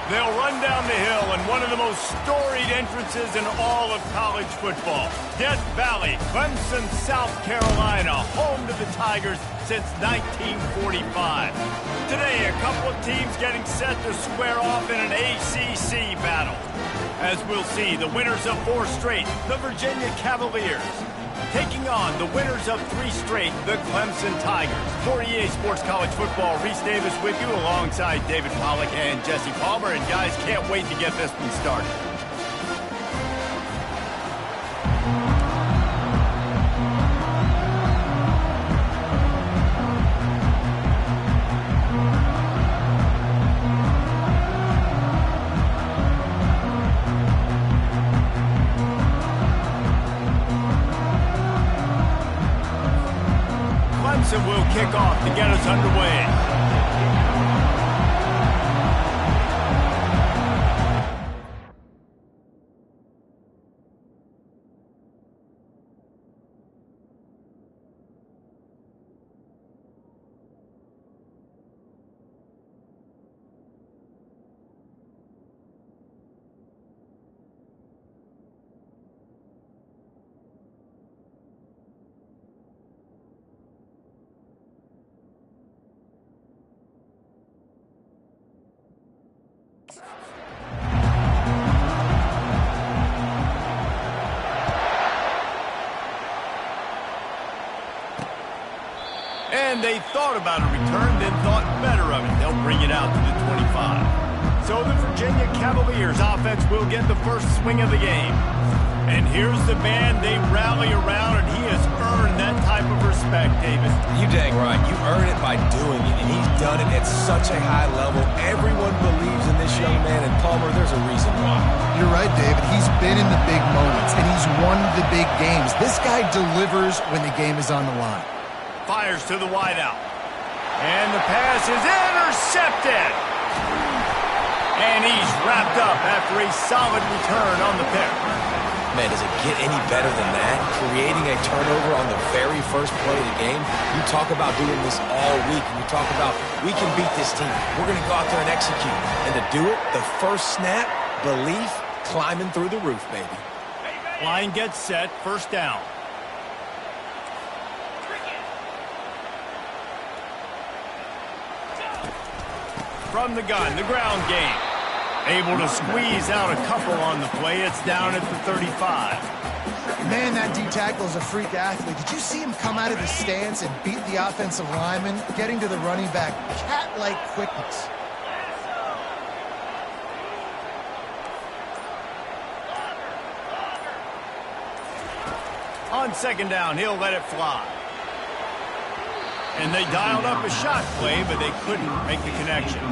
They'll run down the hill in one of the most storied entrances in all of college football. Death Valley, Clemson, South Carolina, home to the Tigers since 1945. Today, a couple of teams getting set to square off in an ACC battle. As we'll see, the winners of 4 straight, the Virginia Cavaliers, taking on the winners of 3 straight, the Clemson Tigers. For EA Sports College Football, Reese Davis with you alongside David Pollack and Jesse Palmer. And guys, can't wait to get this one started. Will kick off to get us underway. And they thought about a return, then thought better of it. They'll bring it out to the 25. So the Virginia Cavaliers offense will get the first swing of the game. And here's the man they rally around, and he has earned that type of respect, Davis. You dang right. You earn it by doing it, and he's done it at such a high level. Everyone believes in this young man, and Palmer, there's a reason why. You're right, David. He's been in the big moments, and he's won the big games. This guy delivers when the game is on the line. Fires to the wideout. And the pass is intercepted. And he's wrapped up after a solid return on the pick. Man, does it get any better than that? Creating a turnover on the very first play of the game. You talk about doing this all week, and you talk about, we can beat this team. We're going to go out there and execute. And to do it, the first snap, belief, climbing through the roof, baby. Line gets set, first down. From the gun, the ground game. Able to squeeze out a couple on the play. It's down at the 35. Man, that D tackle is a freak athlete. Did you see him come out of his stance and beat the offensive lineman, getting to the running back? Cat-like quickness. On second down, he'll let it fly. And they dialed up a shot play, but they couldn't make the connection.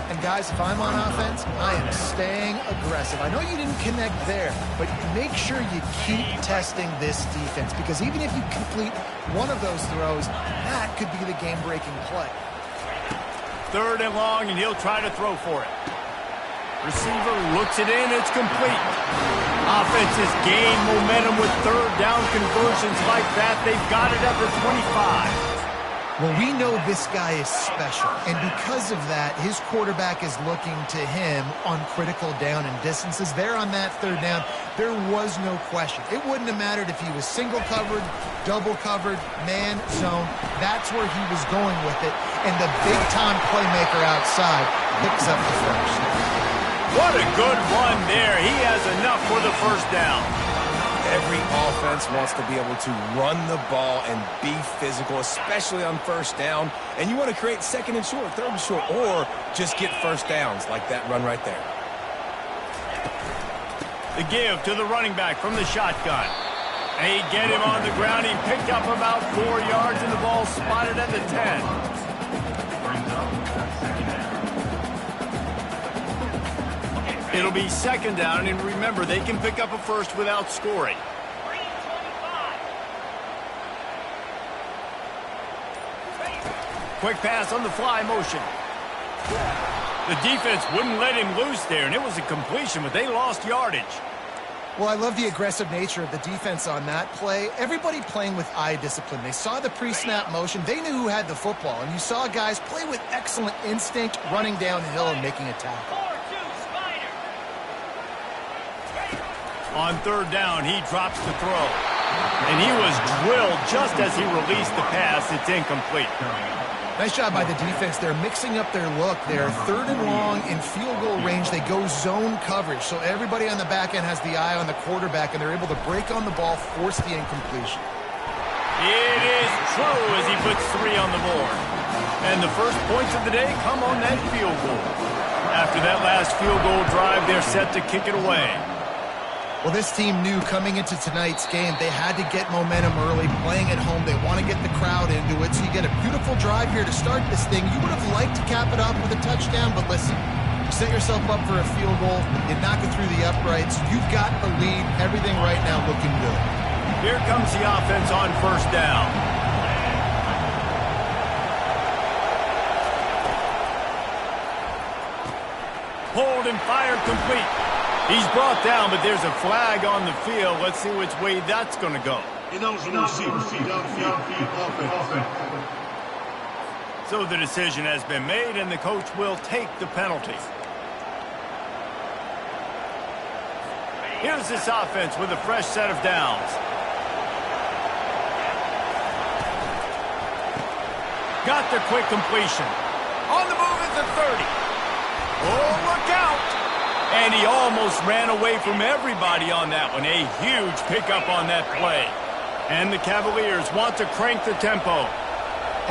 And guys, if I'm on offense, I am staying aggressive. I know you didn't connect there, but make sure you keep testing this defense, because even if you complete one of those throws, that could be the game-breaking play. Third and long, and he'll try to throw for it. Receiver looks it in, it's complete. Offense has gained momentum with third down conversions like that. They've got it at the 25. Well, we know this guy is special, and because of that, his quarterback is looking to him on critical down and distances. There on that third down, there was no question. It wouldn't have mattered if he was single covered, double covered, man, zone. That's where he was going with it, and the big-time playmaker outside picks up the first. What a good run there. He has enough for the first down. Every offense wants to be able to run the ball and be physical, especially on first down. And you want to create second and short, third and short, or just get first downs like that run right there. The give to the running back from the shotgun. They get him on the ground. He picked up about 4 yards, and the ball spotted at the 10. It'll be second down, and remember, they can pick up a first without scoring. Quick pass on the fly motion. The defense wouldn't let him loose there, and it was a completion, but they lost yardage. Well, I love the aggressive nature of the defense on that play. Everybody playing with eye discipline. They saw the pre-snap motion. They knew who had the football, and you saw guys play with excellent instinct, running downhill and making a tackle. On third down, he drops to throw. And he was drilled just as he released the pass. It's incomplete. Nice job by the defense. They're mixing up their look. They're third and long in field goal range. They go zone coverage. So everybody on the back end has the eye on the quarterback, and they're able to break on the ball, force the incompletion. It is true as he puts 3 on the board. And the first points of the day come on that field goal. After that last field goal drive, they're set to kick it away. Well, this team knew coming into tonight's game they had to get momentum early, playing at home. They want to get the crowd into it, so you get a beautiful drive here to start this thing. You would have liked to cap it off with a touchdown, but listen, you set yourself up for a field goal, you knock it through the uprights, you've got the lead, everything right now looking good. Here comes the offense on first down. Hold and fire complete. He's brought down, but there's a flag on the field. Let's see which way that's going to go. So the decision has been made, and the coach will take the penalty. Here's this offense with a fresh set of downs. Got the quick completion. On the move at the 30. Oh, look out! And he almost ran away from everybody on that one. A huge pickup on that play. And the Cavaliers want to crank the tempo.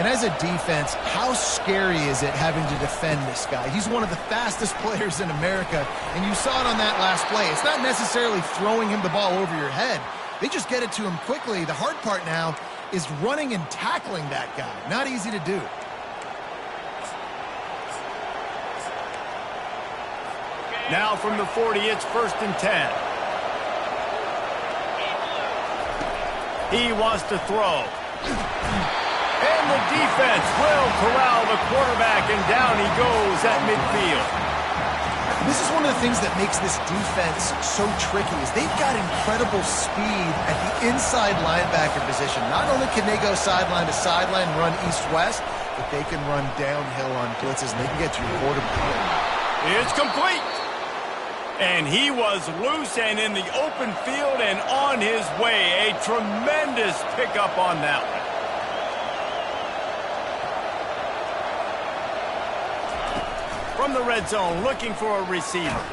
And as a defense, how scary is it having to defend this guy? He's one of the fastest players in America, and you saw it on that last play. It's not necessarily throwing him the ball over your head. They just get it to him quickly. The hard part now is running and tackling that guy. Not easy to do. Now from the 40, it's 1st and 10. He wants to throw. And the defense will corral the quarterback, and down he goes at midfield. This is one of the things that makes this defense so tricky is they've got incredible speed at the inside linebacker position. Not only can they go sideline to sideline, run east-west, but they can run downhill on blitzes, and they can get to your quarterback. It's complete. And he was loose and in the open field and on his way. A tremendous pickup on that one. From the red zone, looking for a receiver.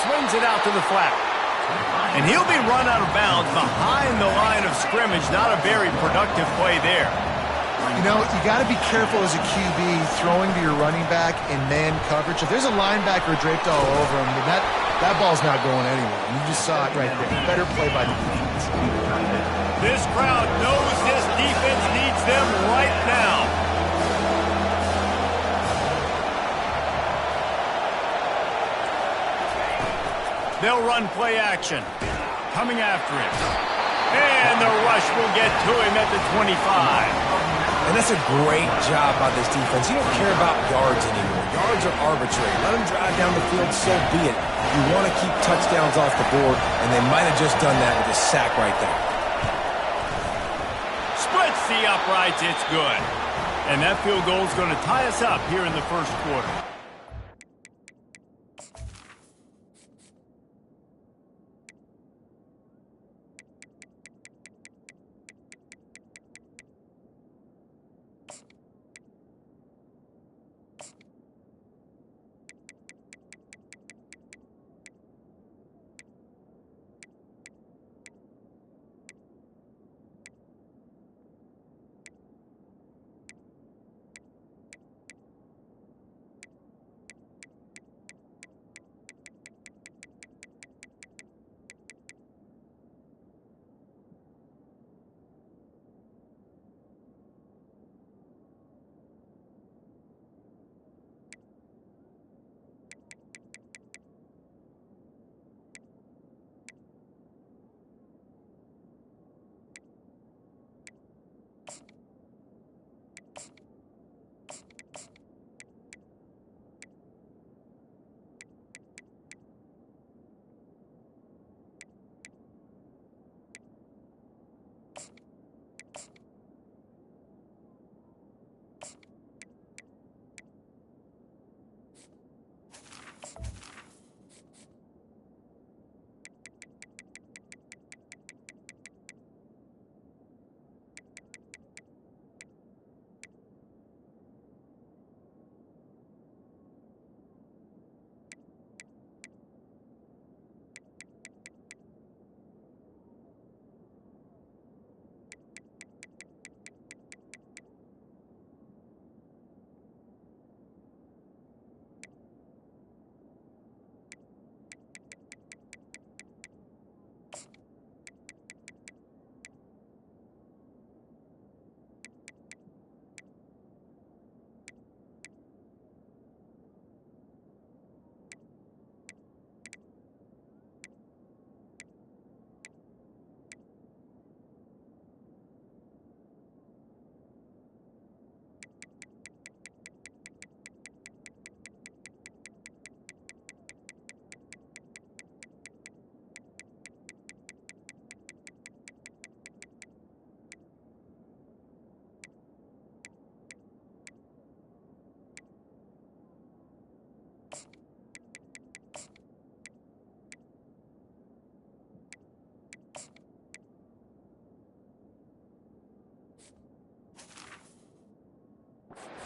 Swings it out to the flat. And he'll be run out of bounds behind the line of scrimmage. Not a very productive play there. You know, you got to be careful as a QB throwing to your running back in man coverage. If there's a linebacker draped all over him, then that ball's not going anywhere. You just saw it right there. Better play by the defense. This crowd knows this defense needs them right now. They'll run play action. Coming after him. And the rush will get to him at the 25. And that's a great job by this defense. You don't care about yards anymore. Yards are arbitrary. Let them drive down the field, so be it. You want to keep touchdowns off the board, and they might have just done that with a sack right there. Splits the uprights. It's good. And that field goal is going to tie us up here in the first quarter.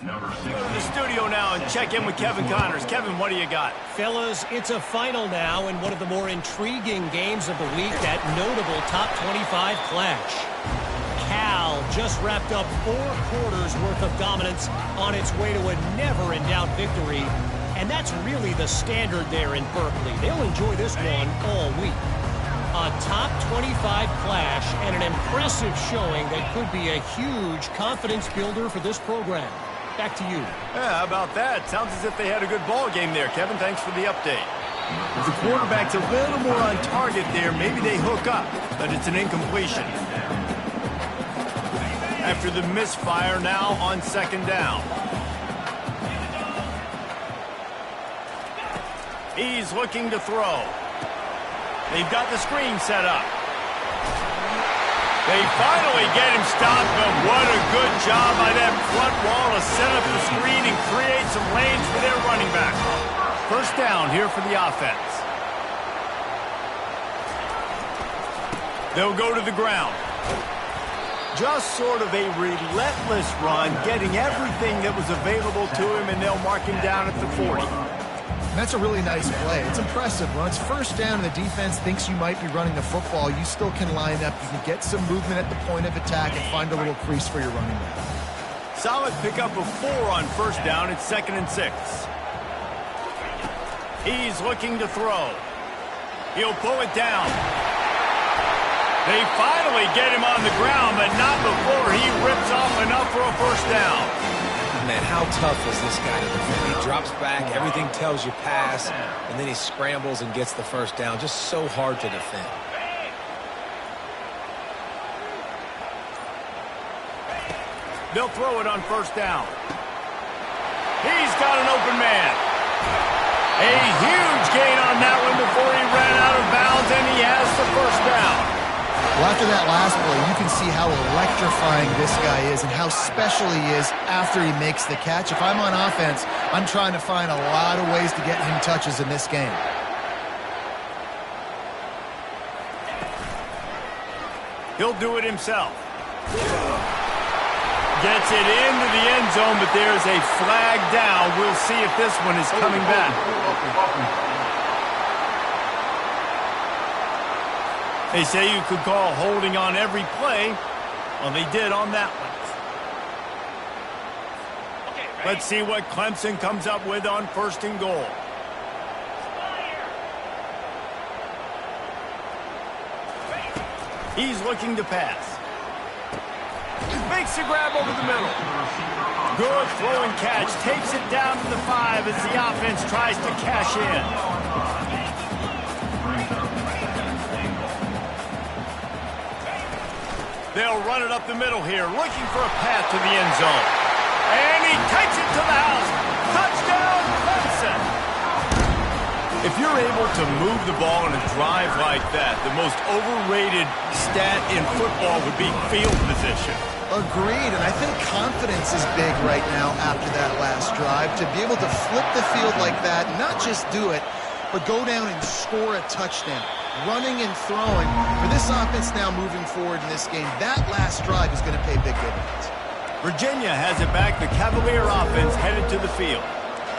Go to the studio now and check in with Kevin Connors. Kevin, what do you got? Fellas, it's a final now in one of the more intriguing games of the week, that notable top 25 clash. Cal just wrapped up 4 quarters worth of dominance on its way to a never-in-doubt victory. And that's really the standard there in Berkeley. They'll enjoy this one all week. A top 25 clash and an impressive showing that could be a huge confidence builder for this program. Back to you. Yeah, how about that? Sounds as if they had a good ball game there, Kevin. Thanks for the update. If the quarterback's a little more on target there, maybe they hook up, but it's an incompletion. After the misfire, now on second down. He's looking to throw. They've got the screen set up. They finally get him stopped, but what a good job by that front wall to set up the screen and create some lanes for their running back. First down here for the offense. They'll go to the ground. Just sort of a relentless run, getting everything that was available to him, and they'll mark him down at the 40. And that's a really nice play. It's impressive. When it's first down and the defense thinks you might be running the football, you still can line up. You can get some movement at the point of attack and find a little crease for your running back. Solid pickup of 4 on first down. It's 2nd and 6. He's looking to throw. He'll pull it down. They finally get him on the ground, but not before he rips off enough for a first down. Man, how tough is this guy to defend? He drops back, everything tells you pass, and then he scrambles and gets the first down. Just so hard to defend. They'll throw it on first down. He's got an open man. A huge gain on that one before he ran out of bounds, and he has the first down. Well, after that last play, you can see how electrifying this guy is and how special he is after he makes the catch. If I'm on offense, I'm trying to find a lot of ways to get him touches in this game. He'll do it himself. Gets it into the end zone, but there's a flag down. We'll see if this one is coming back. They say you could call holding on every play. Well, they did on that one. Let's see what Clemson comes up with on 1st and goal. He's looking to pass. Makes a grab over the middle. Good throw and catch. Takes it down to the 5 as the offense tries to cash in. They'll run it up the middle here, looking for a path to the end zone. And he takes it to the house. Touchdown, Clemson! If you're able to move the ball in a drive like that, the most overrated stat in football would be field position. Agreed, and I think confidence is big right now after that last drive. To be able to flip the field like that, not just do it, but go down and score a touchdown. Running and throwing. For this offense now moving forward in this game, that last drive is going to pay big dividends. Virginia has it back. The Cavalier offense headed to the field.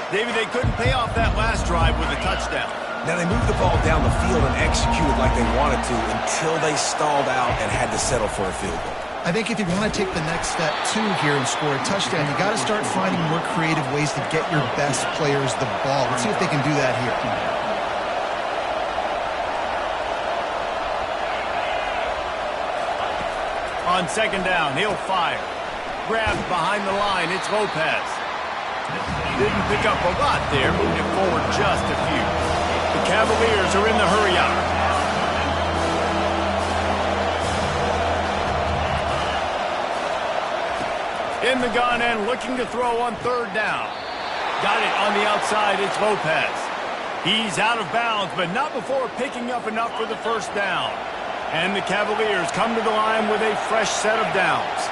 David, they couldn't pay off that last drive with a touchdown. Now, they moved the ball down the field and executed like they wanted to until they stalled out and had to settle for a field goal. I think if you want to take the next step, too, here and score a touchdown, you got to start finding more creative ways to get your best players the ball. Let's see if they can do that here. On second down, he'll fire. Grabbed behind the line, it's Lopez. Didn't pick up a lot there, moved it forward just a few. The Cavaliers are in the hurry-up. In the gun and looking to throw on 3rd down. Got it on the outside, it's Lopez. He's out of bounds, but not before picking up enough for the first down. And the Cavaliers come to the line with a fresh set of downs.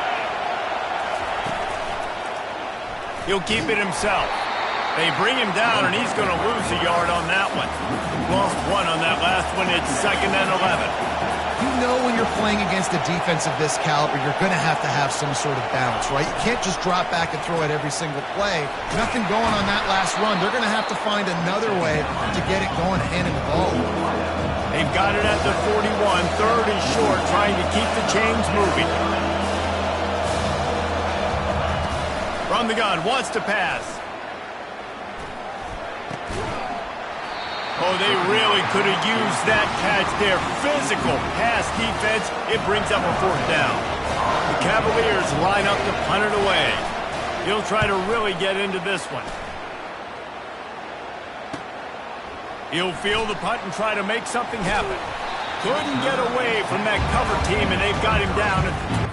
He'll keep it himself. They bring him down, and he's going to lose a yard on that one. Lost one on that last one. It's 2nd and 11. You know when you're playing against a defense of this caliber, you're going to have some sort of balance, right? You can't just drop back and throw it every single play. Nothing going on that last run. They're going to have to find another way to get it going, handing the ball. They've got it at the 41. 3rd and short, trying to keep the chains moving. From the gun, wants to pass. Oh, they really could have used that catch there. Physical pass defense. It brings up a 4th down. The Cavaliers line up to punt it away. He'll try to really get into this one. He'll field the punt and try to make something happen. Couldn't get away from that cover team, and they've got him down at the 2.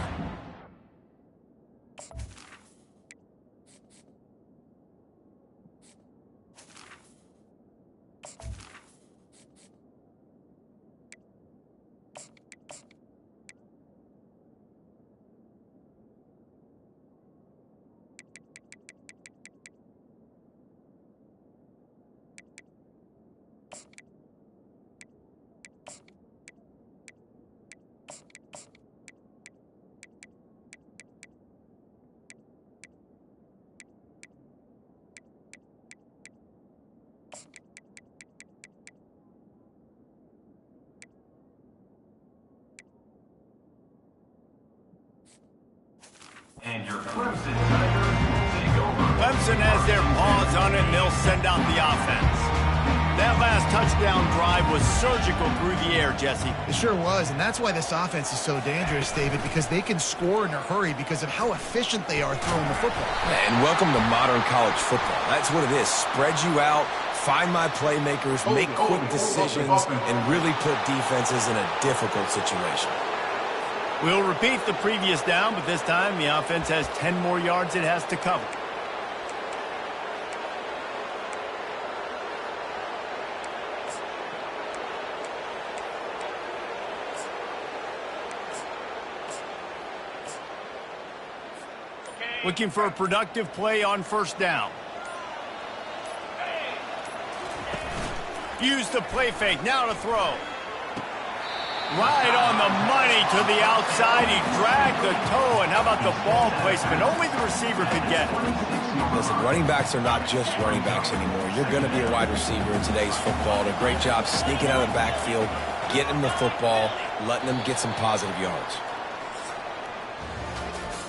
And your Clemson Tigers take over. Clemson has their paws on it, and they'll send out the offense. That last touchdown drive was surgical through the air, Jesse. It sure was, and that's why this offense is so dangerous, David, because they can score in a hurry because of how efficient they are throwing the football. And welcome to modern college football. That's what it is. Spread you out, find my playmakers, make quick decisions, and really put defenses in a difficult situation. We'll repeat the previous down, but this time the offense has 10 more yards it has to cover. Looking for a productive play on 1st down. Use the play fake, now to throw. Right on the money to the outside. He dragged the toe, and how about the ball placement? Only the receiver could get it. Listen, running backs are not just running backs anymore. You're going to be a wide receiver in today's football. A great job sneaking out of the backfield, getting the football, letting them get some positive yards.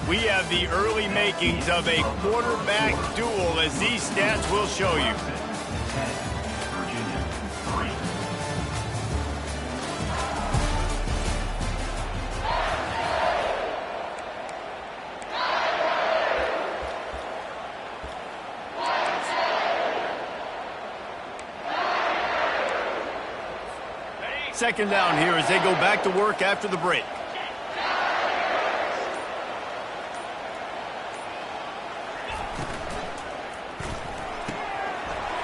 We have the early makings of a quarterback duel, as these stats will show you. 10, Virginia 3. Second down here as they go back to work after the break.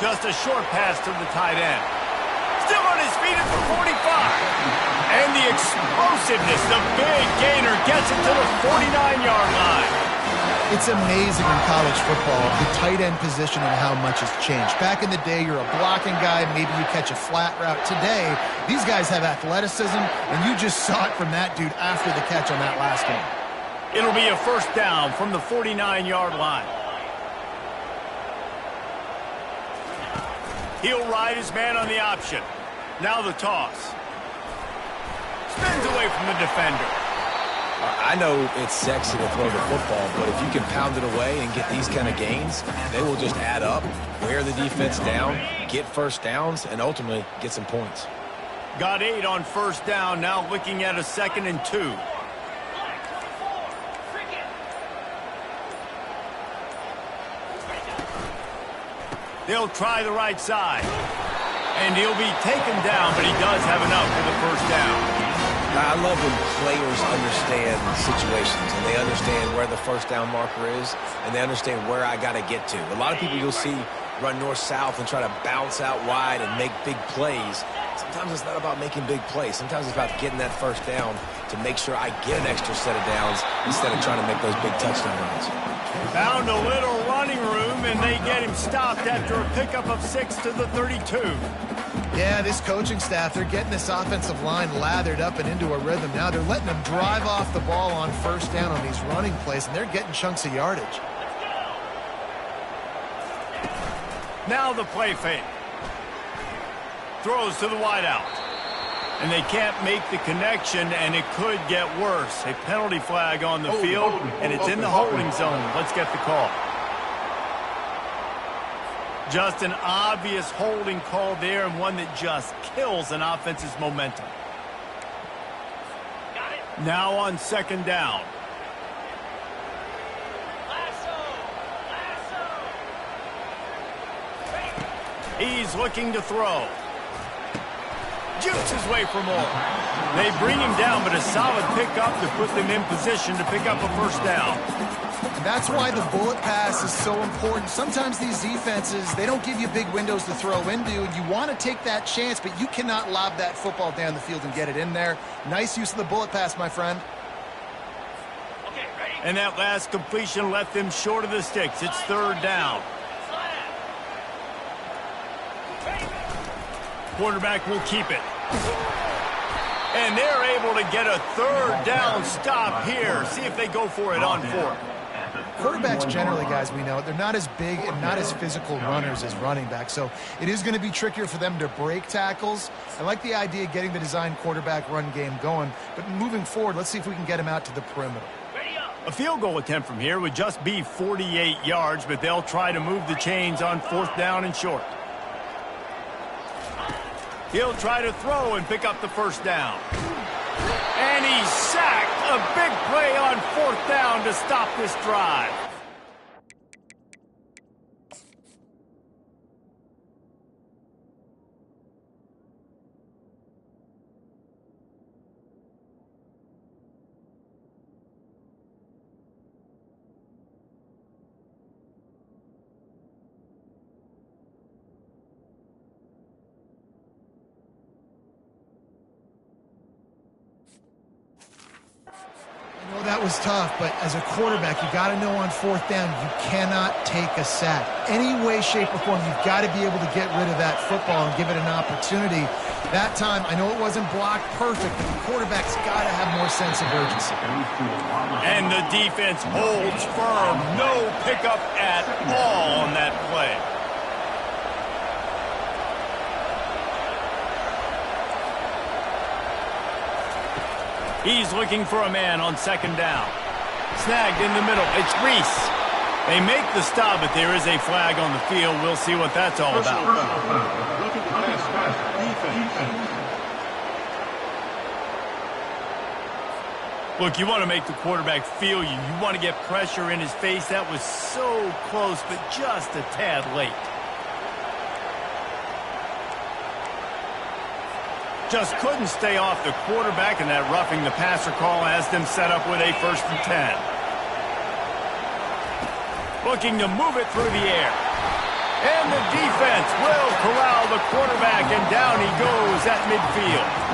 Just a short pass to the tight end. Still on his feet at the 45. And the explosiveness, the big gainer, gets it to the 49-yard line. It's amazing in college football, the tight end position and how much has changed. Back in the day, you're a blocking guy, maybe you catch a flat route. Today, these guys have athleticism, and you just saw it from that dude after the catch on that last game. It'll be a 1st down from the 49-yard line. He'll ride his man on the option. Now the toss. Spins away from the defender. I know it's sexy to throw the football, but if you can pound it away and get these kind of gains, they will just add up, wear the defense down, get 1st downs, and ultimately get some points. Got 8 on 1st down, now looking at a 2nd and 2. They'll try the right side. And he'll be taken down, but he does have enough for the 1st down. I love when players understand situations and they understand where the 1st down marker is and they understand where I got to get to. A lot of people you'll see run north-south and try to bounce out wide and make big plays. Sometimes it's not about making big plays. Sometimes it's about getting that 1st down to make sure I get an extra set of downs instead of trying to make those big touchdown runs. Found a little run running room, and they get him stopped after a pickup of 6 to the 32. Yeah, this coaching staff, they're getting this offensive line lathered up and into a rhythm. Now they're letting them drive off the ball on first down on these running plays, and they're getting chunks of yardage. Now the play fake. Throws to the wideout. And they can't make the connection, and it could get worse. A penalty flag on the field, and it's in the holding zone. Let's get the call. Just an obvious holding call there, and one that just kills an offense's momentum. Now on second down. He's looking to throw. Jukes his way for more. They bring him down, but a solid pickup to put them in position to pick up a first down. And that's why the bullet pass is so important. Sometimes these defenses, they don't give you big windows to throw into, and you want to take that chance, but you cannot lob that football down the field and get it in there. Nice use of the bullet pass, my friend. And that last completion left them short of the sticks. It's third down. Quarterback will keep it. And they're able to get a third down stop here. See if they go for it on fourth. Quarterbacks generally, guys, we know, they're not as big and not as physical runners as running backs, so it is going to be trickier for them to break tackles. I like the idea of getting the design quarterback run game going, but moving forward, let's see if we can get him out to the perimeter. A field goal attempt from here would just be 48 yards, but they'll try to move the chains on fourth down and short. He'll try to throw and pick up the first down. And he's sacked. A big play on fourth down to stop this drive. That was tough, but as a quarterback, you got to know on fourth down, you cannot take a sack. Any way, shape, or form, you've got to be able to get rid of that football and give it an opportunity. That time, I know it wasn't blocked perfect, but the quarterback's got to have more sense of urgency. And the defense holds firm. No pickup at all on that play. He's looking for a man on second down. Snagged in the middle. It's Reese. They make the stop, but there is a flag on the field. We'll see what that's all about. Look, you want to make the quarterback feel you. You want to get pressure in his face. That was so close, but just a tad late. Just couldn't stay off the quarterback, and that roughing the passer call has them set up with a 1st and 10. Looking to move it through the air. And the defense will corral the quarterback, and down he goes at midfield.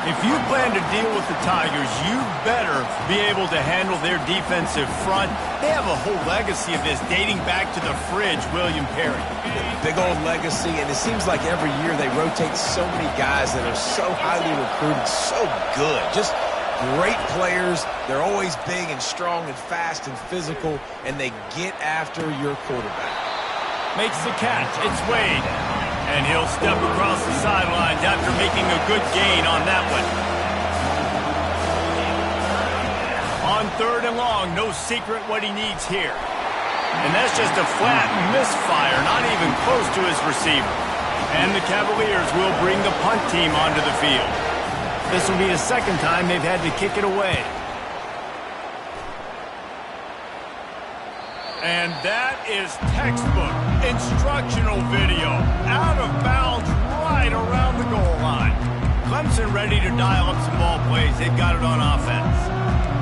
If you plan to deal with the Tigers, you better be able to handle their defensive front. They have a whole legacy of this dating back to the fridge, William Perry. Big old legacy, and it seems like every year they rotate so many guys that are so highly recruited, so good. Just great players. They're always big and strong and fast and physical, and they get after your quarterback. Makes the catch. It's Wade. And he'll step across the sidelines after making a good gain on that one. On 3rd and long, no secret what he needs here. And that's just a flat misfire, not even close to his receiver. And the Cavaliers will bring the punt team onto the field. This will be the 2nd time they've had to kick it away. And that is textbook instructional video. Out of bounds right around the goal line. Clemson ready to dial up some ball plays. They've got it on offense.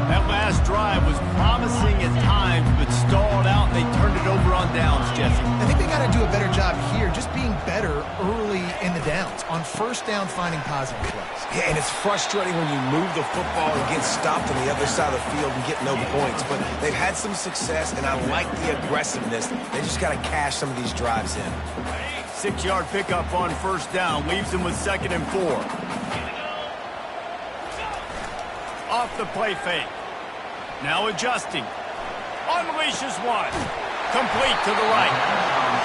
That last drive was promising at times, but stalled out, and they turned it over on downs, Jesse. I think they got to do a better job here, just being better early in the downs. On first down, finding positive plays. Yeah, and it's frustrating when you move the football and get stopped on the other side of the field and get no points. But they've had some success, and I like the aggressiveness. They just got to cash some of these drives in. 6-yard pickup on first down leaves them with 2nd and 4. Off the play fake. Now adjusting. Unleashes one. Complete to the right.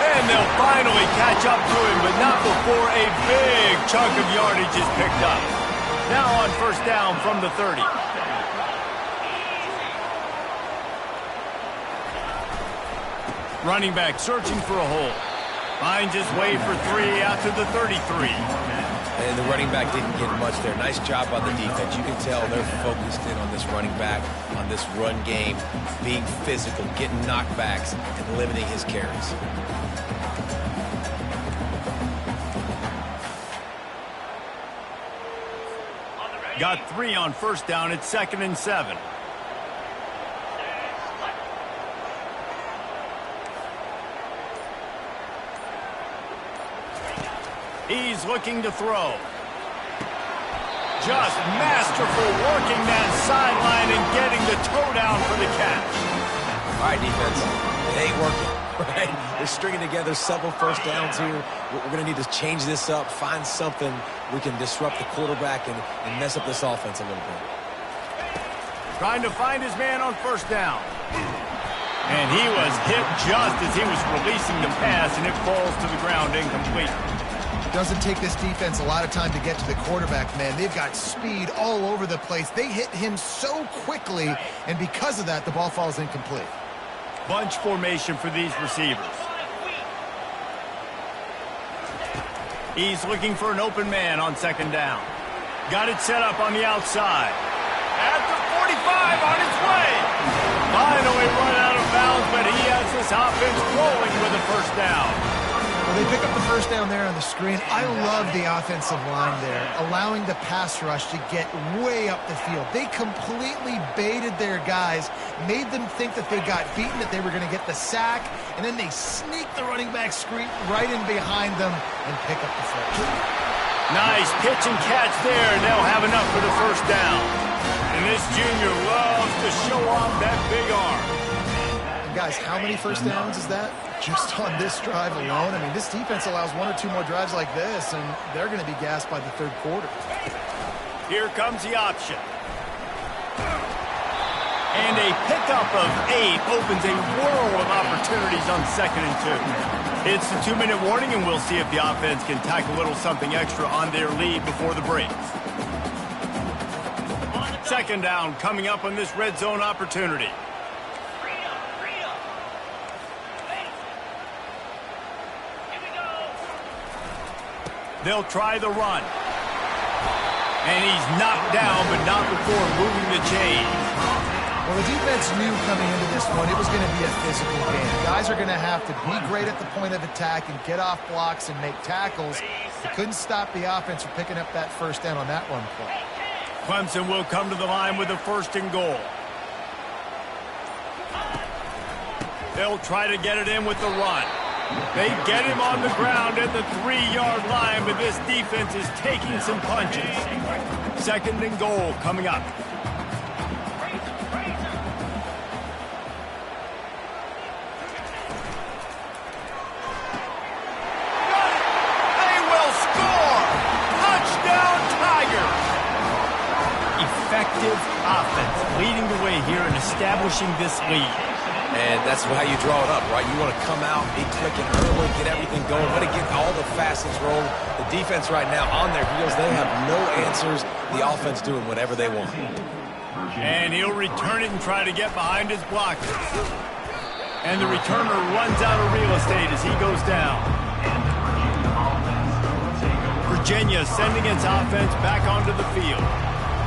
And they'll finally catch up to him, but not before a big chunk of yardage is picked up. Now on first down from the 30. Running back searching for a hole. Finds his way for 3 out to the 33. And the running back didn't get much there. Nice job on the defense. You can tell they're focused in on this running back, on this run game, being physical, getting knockbacks, and limiting his carries. Got 3 on first down. It's 2nd and 7. He's looking to throw. Just masterful working that sideline and getting the toe down for the catch. All right, defense. It ain't working, right? They're stringing together several first downs here. We're going to need to change this up, find something we can disrupt the quarterback and mess up this offense a little bit. Trying to find his man on first down. And he was hit just as he was releasing the pass, and it falls to the ground incomplete. Doesn't take this defense a lot of time to get to the quarterback, man. They've got speed all over the place. They hit him so quickly, and because of that, the ball falls incomplete. Bunch formation for these receivers. He's looking for an open man on second down. Got it set up on the outside. At the 45 on its way. Finally run out of bounds, but he has this offense rolling with a first down. Well, they pick up the first down there on the screen. I love the offensive line there, allowing the pass rush to get way up the field. They completely baited their guys, made them think that they got beaten, that they were going to get the sack, and then they sneak the running back screen right in behind them and pick up the first. Nice pitch and catch there, and they'll have enough for the first down. And this junior loves to show off that big arm. And guys, how many first downs is that? Just on this drive alone. I mean, this defense allows 1 or 2 more drives like this, and they're going to be gassed by the third quarter. Here comes the option. And a pickup of 8 opens a world of opportunities on 2nd and 2. It's the 2-minute warning, and we'll see if the offense can tack a little something extra on their lead before the break. Second down coming up on this red zone opportunity. They'll try the run. And he's knocked down, but not before moving the chain. Well, the defense knew coming into this one it was going to be a physical game. Guys are going to have to be great at the point of attack and get off blocks and make tackles. They couldn't stop the offense from picking up that first down on that run play. Clemson will come to the line with a 1st and goal. They'll try to get it in with the run. They get him on the ground at the 3-yard line, but this defense is taking some punches. 2nd and goal coming up. They will score! Touchdown Tigers! Effective offense leading the way here and establishing this lead. And that's how you draw it up, right? You want to come out, be clicking early, get everything going, want to get all the facets rolling. The defense right now on their heels, they have no answers. The offense doing whatever they want. And he'll return it and try to get behind his blockers. And the returner runs out of real estate as he goes down. Virginia sending its offense back onto the field.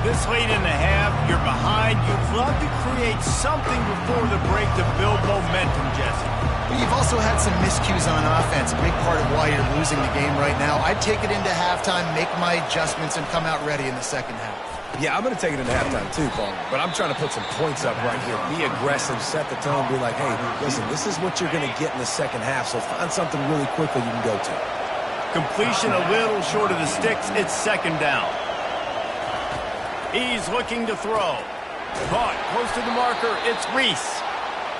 This late in the half, you're behind. You'd love to create something before the break to build momentum, Jesse. But you've also had some miscues on offense, a big part of why you're losing the game right now. I'd take it into halftime, make my adjustments, and come out ready in the second half. Yeah, I'm going to take it into halftime too, Paul. But I'm trying to put some points up right here. Be aggressive, set the tone, be like, hey, listen, this is what you're going to get in the second half, so find something really quickly you can go to. Completion a little short of the sticks. It's second down. He's looking to throw. Caught close to the marker. It's Reese.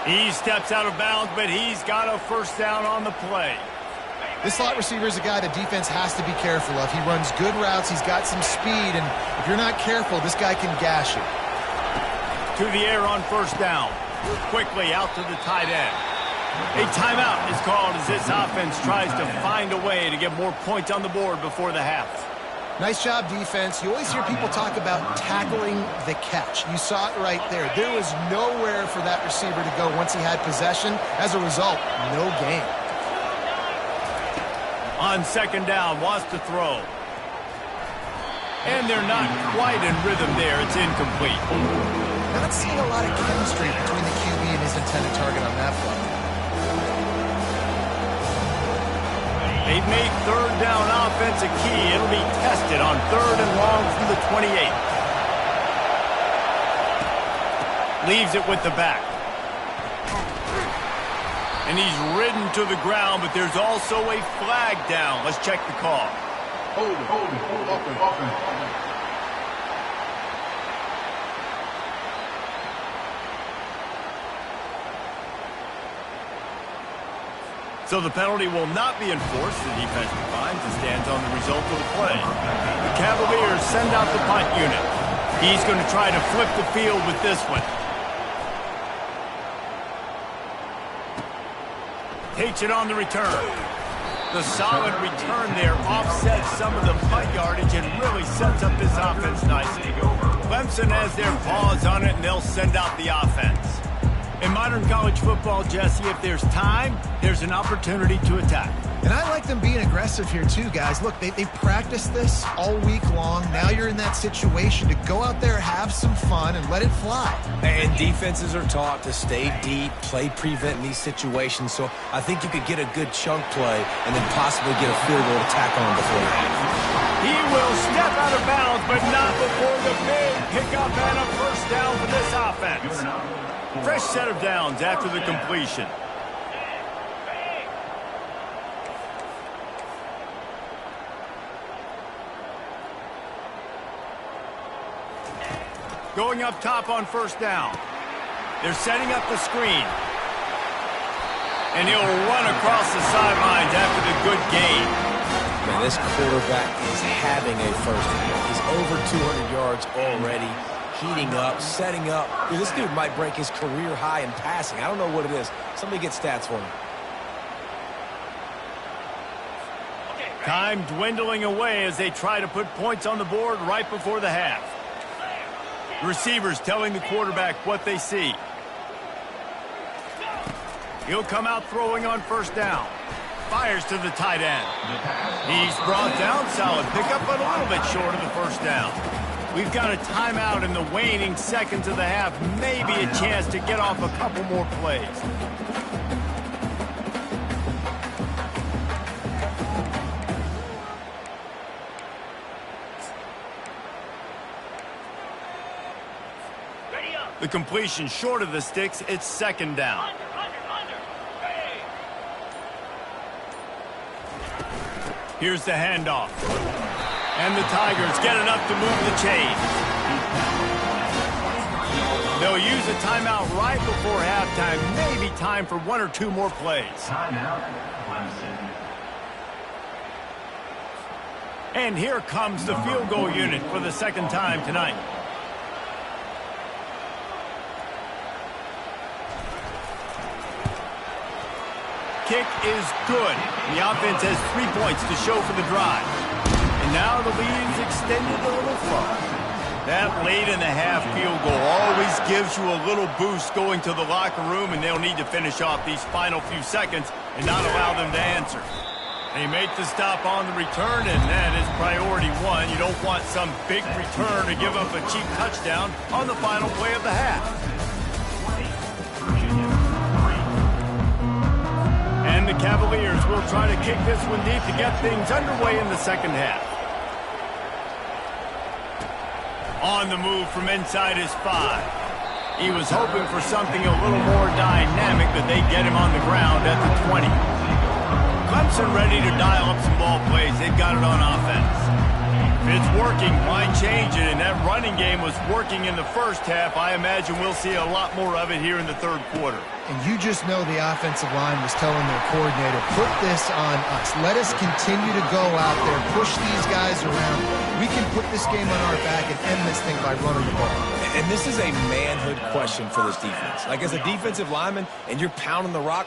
He steps out of bounds, but he's got a first down on the play. This slot receiver is a guy the defense has to be careful of. He runs good routes. He's got some speed, and if you're not careful, this guy can gash you. To the air on first down. Quickly out to the tight end. A timeout is called as this offense tries to find a way to get more points on the board before the half. Nice job, defense. You always hear people talk about tackling the catch. You saw it right there. There was nowhere for that receiver to go once he had possession. As a result, no gain. On second down, wants to throw. And they're not quite in rhythm there. It's incomplete. Not seeing a lot of chemistry between the QB and his intended target on that play. They've made third down offense a key. It'll be tested on third and long from the 28. Leaves it with the back. And he's ridden to the ground, but there's also a flag down. Let's check the call. Hold it. So the penalty will not be enforced. The defense defines and stands on the result of the play. The Cavaliers send out the punt unit. He's going to try to flip the field with this one. Takes it on the return. The solid return there offsets some of the punt yardage and really sets up this offense nicely. Clemson has their paws on it, and they'll send out the offense. In modern college football, Jesse, if there's time, there's an opportunity to attack. And I like them being aggressive here too, guys. Look, they practiced this all week long. Now you're in that situation to go out there, have some fun, and let it fly. And defenses are taught to stay deep, play prevent in these situations. So I think you could get a good chunk play and then possibly get a field goal to tack on before the half. He will step out of bounds, but not before the big pickup and a first down for this offense. Fresh set of downs after the completion. Going up top on first down. They're setting up the screen. And he'll run across the sidelines after the good gain. Man, this quarterback is having a first half. He's over 200 yards already, heating up, setting up. Dude, this dude might break his career high in passing. I don't know what it is. Somebody get stats for me. Time dwindling away as they try to put points on the board right before the half. The receivers telling the quarterback what they see. He'll come out throwing on first down. Fires to the tight end. He's brought down, solid pickup, but a little bit short of the first down. We've got a timeout in the waning seconds of the half. Maybe a chance to get off a couple more plays. The completion short of the sticks. It's second down. Here's the handoff. And the Tigers get enough to move the chains. They'll use a timeout right before halftime. Maybe time for one or two more plays. Timeout, Clemson. And here comes the field goal unit for the second time tonight. Kick is good. The offense has 3 points to show for the drive. And now the lead is extended a little further. That late in the half field goal always gives you a little boost going to the locker room, and they'll need to finish off these final few seconds and not allow them to answer. They make the stop on the return, and that is priority one. You don't want some big return to give up a cheap touchdown on the final play of the half. And the Cavaliers will try to kick this one deep to get things underway in the second half. On the move from inside his 5. He was hoping for something a little more dynamic, but they get him on the ground at the 20. Clemson ready to dial up some ball plays. They've got it on offense. If it's working, why change it? And that running game was working in the first half. I imagine we'll see a lot more of it here in the third quarter. And you just know the offensive line was telling their coordinator, put this on us. Let us continue to go out there, push these guys around. We can put this game on our back and end this thing by running the ball. And this is a manhood question for this defense. Like, as a defensive lineman, and you're pounding the rock,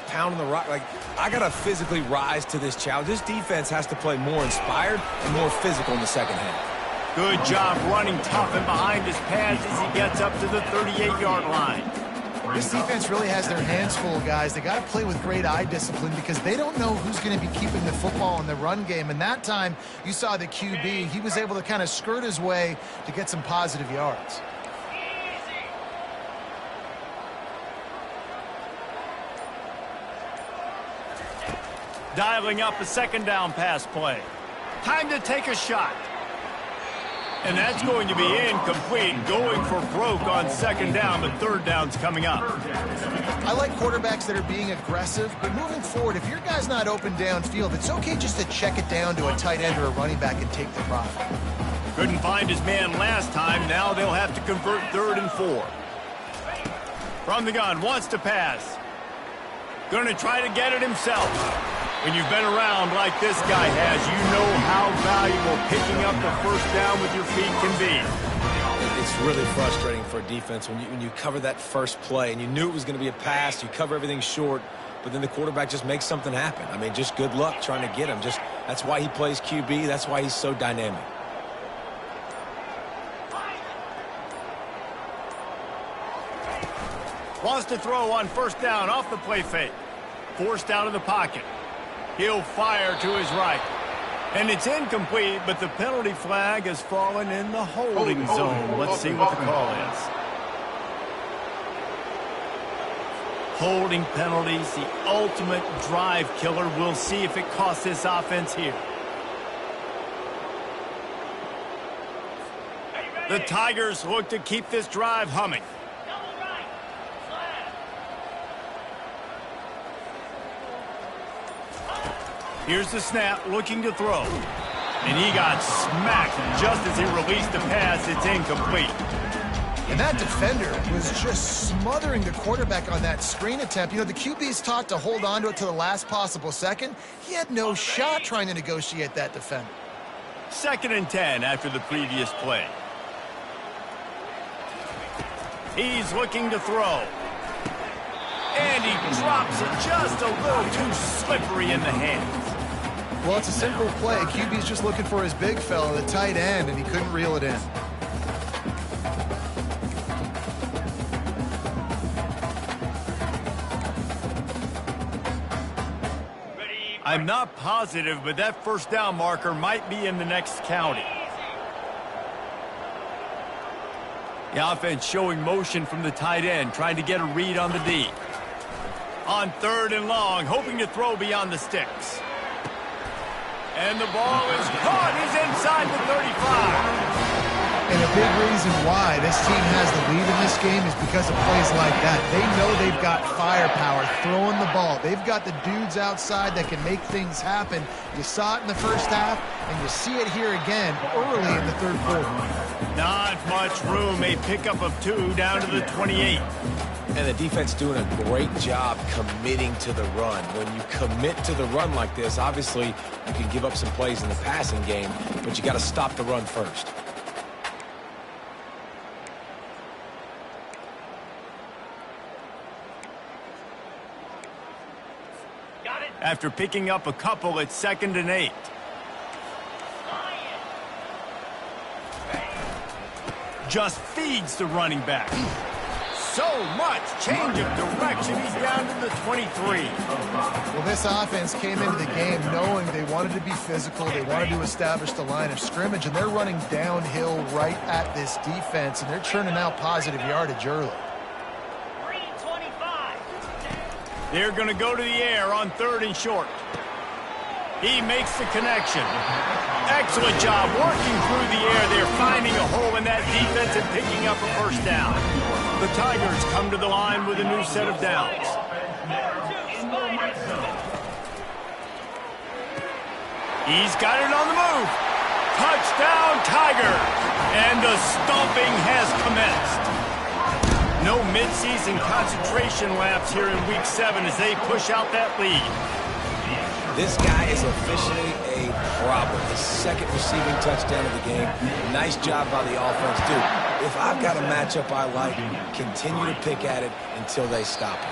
like, I got to physically rise to this challenge. This defense has to play more inspired and more physical in the second half. Good job running tough and behind his pads as he gets up to the 38-yard line. This defense really has their hands full, guys. They got to play with great eye discipline because they don't know who's going to be keeping the football in the run game. And that time, you saw the QB. He was able to kind of skirt his way to get some positive yards. Dialing up a second down pass play. Time to take a shot. And that's going to be incomplete, going for broke on second down, but third down's coming up. I like quarterbacks that are being aggressive, but moving forward, if your guy's not open downfield, it's okay just to check it down to a tight end or a running back and take the ride. Couldn't find his man last time. Now they'll have to convert 3rd and 4. From the gun, wants to pass. Going to try to get it himself. When you've been around like this guy has, you know how valuable picking up the first down with your feet can be. It's really frustrating for a defense when you cover that first play and you knew it was going to be a pass, you cover everything short, but then the quarterback just makes something happen. I mean, just good luck trying to get him. That's why he plays QB. That's why he's so dynamic. Wants to throw on first down off the play fake. Forced out of the pocket. He'll fire to his right. And it's incomplete, but the penalty flag has fallen in the holding zone. Let's see what the call is. Holding penalties, the ultimate drive killer. We'll see if it costs this offense here. The Tigers look to keep this drive humming. Here's the snap, looking to throw. And he got smacked just as he released the pass. It's incomplete. And that defender was just smothering the quarterback on that screen attempt. You know, the QB's taught to hold on to it to the last possible second. He had no shot trying to negotiate that defender. 2nd and 10 after the previous play. He's looking to throw. And he drops it just a little too slippery in the hands. Well, it's a simple play. QB's just looking for his big fella, the tight end, and he couldn't reel it in. I'm not positive, but that first down marker might be in the next county. The offense showing motion from the tight end, trying to get a read on the D. On 3rd and long, hoping to throw beyond the sticks. And the ball is caught. He's inside the 35. And a big reason why this team has the lead in this game is because of plays like that. They know they've got firepower throwing the ball. They've got the dudes outside that can make things happen. You saw it in the first half, and you see it here again early in the third quarter. Not much room. A pickup of 2 down to the 28. And the defense doing a great job committing to the run. When you commit to the run like this, obviously you can give up some plays in the passing game, but you got to stop the run first. After picking up a couple, it's 2nd and 8. Just feeds the running back. So much change of direction. He's down to the 23. Well, this offense came into the game knowing they wanted to be physical. They wanted to establish the line of scrimmage, and they're running downhill right at this defense, and they're churning out positive yardage early. They're going to go to the air on 3rd and short. He makes the connection. Excellent job working through the air. They're finding a hole in that defense and picking up a first down. The Tigers come to the line with a new set of downs. He's got it on the move. Touchdown, Tiger. And the stomping has commenced. No midseason concentration lapse here in Week 7 as they push out that lead. This guy is officially a problem. His second receiving touchdown of the game. Nice job by the offense, dude. If I've got a matchup I like, continue to pick at it until they stop it.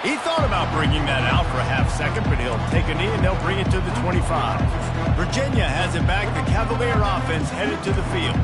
He thought about bringing that out for a half second, but he'll take a knee and they'll bring it to the 25. Virginia has it back. The Cavalier offense headed to the field.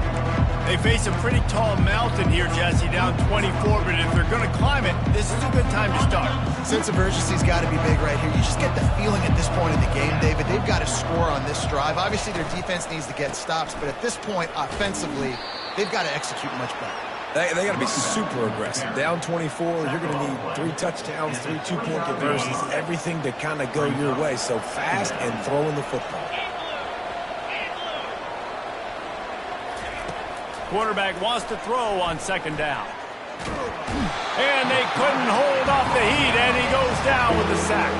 They face a pretty tall mountain here, Jesse, down 24, but if they're going to climb it, this is a good time to start. Sense of urgency's got to be big right here. You just get the feeling at this point in the game, David, they've got to score on this drive. Obviously, their defense needs to get stops, but at this point, offensively, they've got to execute much better. They got to be super aggressive. Down 24, you're going to need 3 touchdowns, 3 two-point conversions, everything to kind of go your way. So fast and throwing the football. Quarterback wants to throw on second down. And they couldn't hold off the heat, and he goes down with the sack.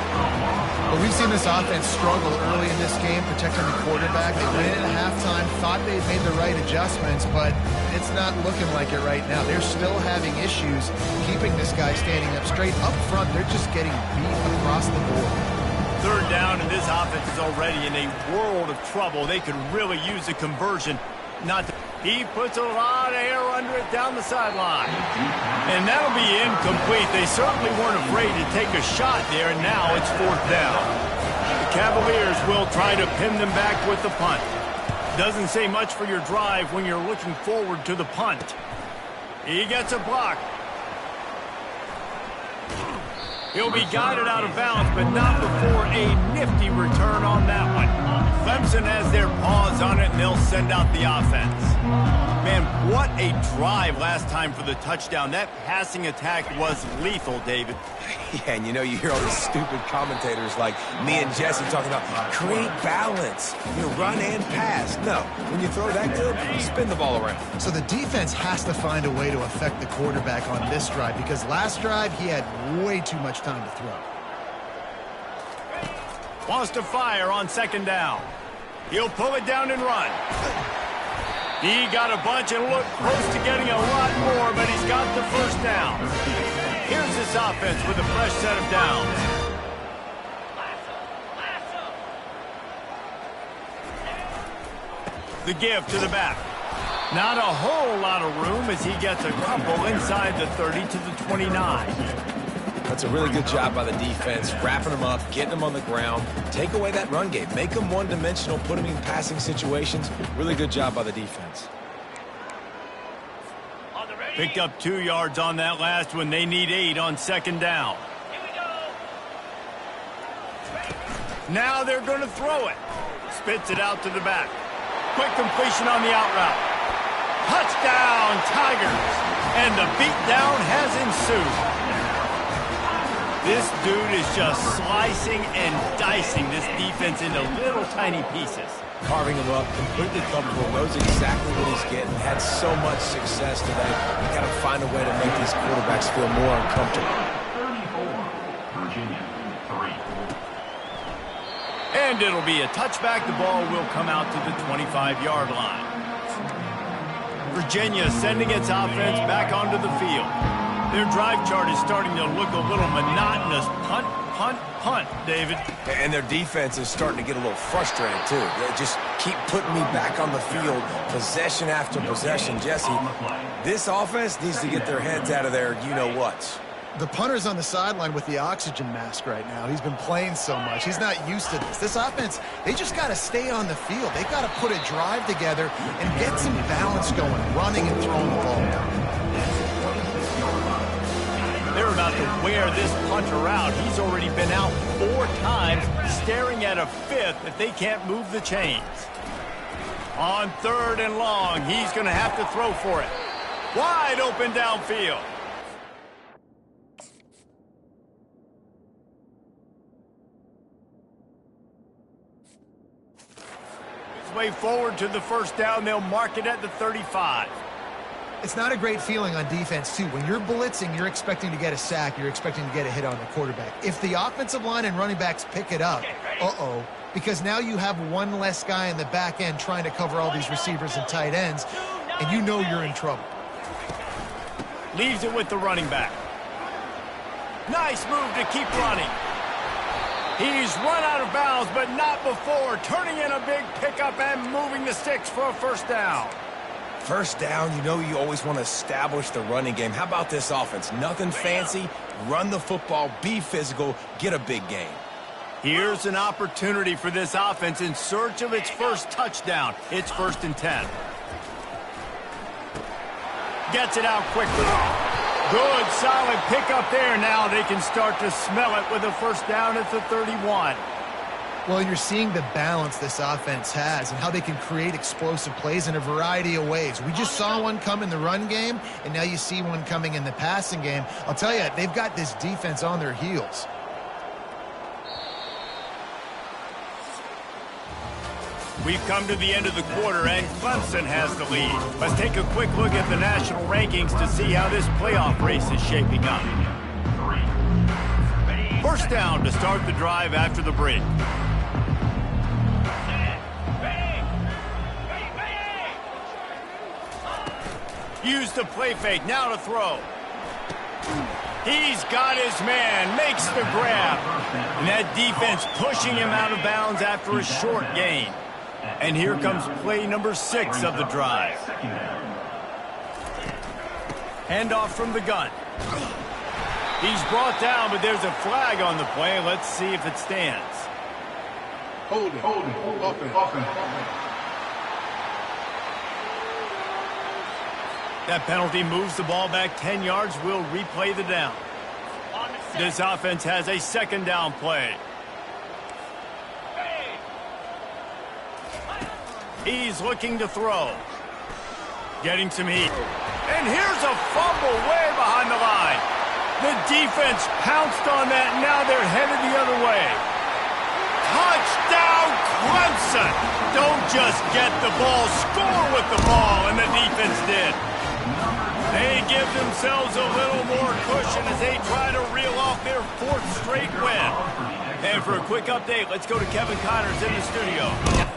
Well, we've seen this offense struggle early in this game, protecting the quarterback. They went in at halftime, thought they'd made the right adjustments, but it's not looking like it right now. They're still having issues keeping this guy standing up straight. Up front, they're just getting beat across the board. Third down, and this offense is already in a world of trouble. They could really use a conversion. He puts a lot of air under it down the sideline. And that'll be incomplete. They certainly weren't afraid to take a shot there, and now it's fourth down. The Cavaliers will try to pin them back with the punt. Doesn't say much for your drive when you're looking forward to the punt. He gets a block. He'll be guided out of bounds, but not before a nifty return on that one. Clemson has their paws on it, and they'll send out the offense. Man, what a drive last time for the touchdown. That passing attack was lethal, David. Yeah, and you hear all these stupid commentators like me and Jesse talking about create balance, run and pass. No, when you throw that good, you spin the ball around. So the defense has to find a way to affect the quarterback on this drive, because last drive he had way too much time to throw. Wants to fire on second down. He'll pull it down and run. He got a bunch and looked close to getting a lot more, but he's got the first down. Here's this offense with a fresh set of downs. The give to the back. Not a whole lot of room as he gets a couple inside the 30 to the 29. That's a really good job by the defense, wrapping them up, getting them on the ground. Take away that run game. Make them one-dimensional, put them in passing situations. Really good job by the defense. Picked up 2 yards on that last one. They need 8 on second down. Now they're going to throw it. Spits it out to the back. Quick completion on the out route. Touchdown, Tigers. And the beatdown has ensued. This dude is just slicing and dicing this defense into little tiny pieces. Carving him up, completely comfortable, knows exactly what he's getting, had so much success today. You got to find a way to make these quarterbacks feel more uncomfortable. 34, Virginia, 3. And it'll be a touchback. The ball will come out to the 25-yard line. Virginia sending its offense back onto the field. Their drive chart is starting to look a little monotonous. Punt, punt, punt, David. And their defense is starting to get a little frustrated, too. They just keep putting me back on the field, possession after possession. Jesse, this offense needs to get their heads out of their you-know-whats. The punter's on the sideline with the oxygen mask right now. He's been playing so much. He's not used to this. This offense, they just got to stay on the field. They've got to put a drive together and get some balance going, running and throwing the ball. They're about to wear this punter out. He's already been out 4 times, staring at a 5th if they can't move the chains. On 3rd and long, he's going to have to throw for it. Wide open downfield. way forward to the first down. They'll mark it at the 35. It's not a great feeling on defense, too. When you're blitzing, you're expecting to get a sack. You're expecting to get a hit on the quarterback. If the offensive line and running backs pick it up, because now you have one less guy in the back end trying to cover all these receivers and tight ends, and you know you're in trouble. Leaves it with the running back. Nice move to keep running. He's run out of bounds, but not before turning in a big pickup and moving the sticks for a first down. First down, you know you always want to establish the running game. How about this offense? Nothing fancy. Run the football, be physical, get a big gain. Here's an opportunity for this offense in search of its first touchdown. It's 1st and 10. Gets it out quickly. Good, solid pickup there. Now they can start to smell it with a first down at the 31. Well, you're seeing the balance this offense has and how they can create explosive plays in a variety of ways. We just saw one come in the run game, and now you see one coming in the passing game. I'll tell you, they've got this defense on their heels. We've come to the end of the quarter, and Clemson has the lead. Let's take a quick look at the national rankings to see how this playoff race is shaping up. First down to start the drive after the break. Use the play fake, now to throw. He's got his man, makes the grab. And that defense pushing him out of bounds after a short gain. And here comes play number 6 of the drive. Handoff from the gun. He's brought down, but there's a flag on the play. Let's see if it stands. Hold it. Offense. That penalty moves the ball back 10 yards. We'll replay the down. This offense has a second down play. He's looking to throw. Getting some heat. And here's a fumble way behind the line. The defense pounced on that, and now they're headed the other way. Touchdown, Clemson! Don't just get the ball, score with the ball, and the defense did. They give themselves a little more cushion as they try to reel off their 4th straight win. And for a quick update, let's go to Kevin Connors in the studio.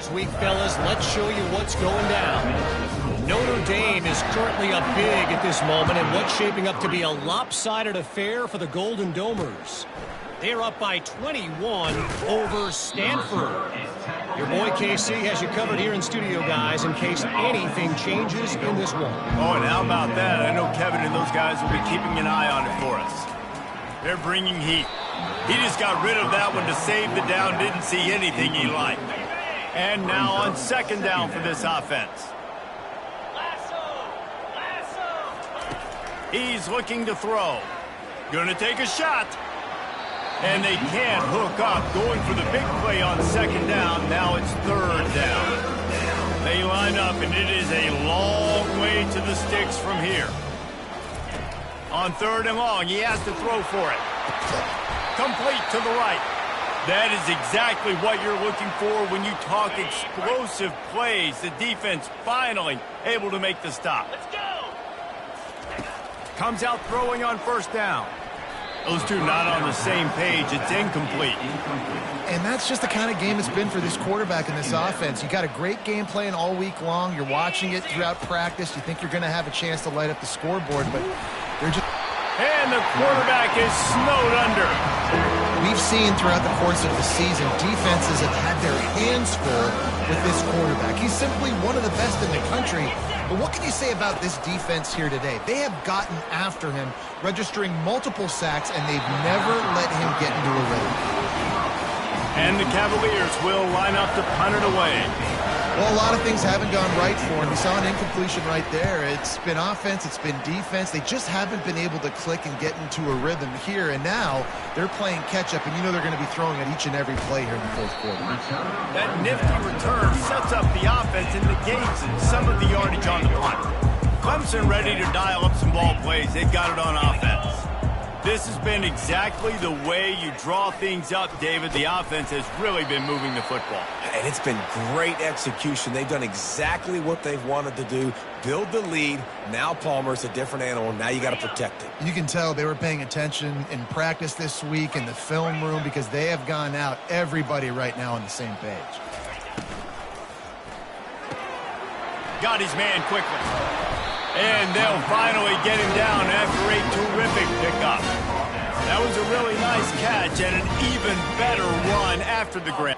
this week, fellas. Let's show you what's going down. Notre Dame is currently up big at this moment in what's shaping up to be a lopsided affair for the Golden Domers. They're up by 21 over Stanford. Your boy KC has you covered here in studio, guys, in case anything changes in this one. Oh, and how about that? I know Kevin and those guys will be keeping an eye on it for us. They're bringing heat. He just got rid of that one to save the down, didn't see anything he liked. And now on second down for this offense. He's looking to throw. Gonna take a shot. And they can't hook up. Going for the big play on second down. Now it's third down. They line up, and it is a long way to the sticks from here. On third and long, he has to throw for it. Complete to the right. That is exactly what you're looking for when you talk explosive plays. The defense finally able to make the stop. Let's go. Comes out throwing on first down. Those two not on the same page. It's incomplete. And that's just the kind of game it's been for this quarterback in this offense. You got a great game plan all week long. You're watching it throughout practice. You think you're going to have a chance to light up the scoreboard, but they're just... And the quarterback is snowed under. We've seen throughout the course of the season, defenses have had their hands full with this quarterback. He's simply one of the best in the country. But what can you say about this defense here today? They have gotten after him, registering multiple sacks, and they've never let him get into a rhythm. And the Cavaliers will line up to punt it away. Well, a lot of things haven't gone right for him. We saw an incompletion right there. It's been offense, it's been defense. They just haven't been able to click and get into a rhythm here. And now they're playing catch-up, and you know they're going to be throwing at each and every play here in the fourth quarter. That nifty return sets up the offense and negates some of the yardage on the punt. Clemson ready to dial up some ball plays. They've got it on offense. This has been exactly the way you draw things up, David. The offense has really been moving the football. And it's been great execution. They've done exactly what they've wanted to do. Build the lead. Now Palmer's a different animal. Now you got to protect it. You can tell they were paying attention in practice this week in the film room because they have gone out, everybody right now on the same page. Got his man quickly. And they'll finally get him down after a terrific pickup. That was a really nice catch and an even better run after the grab.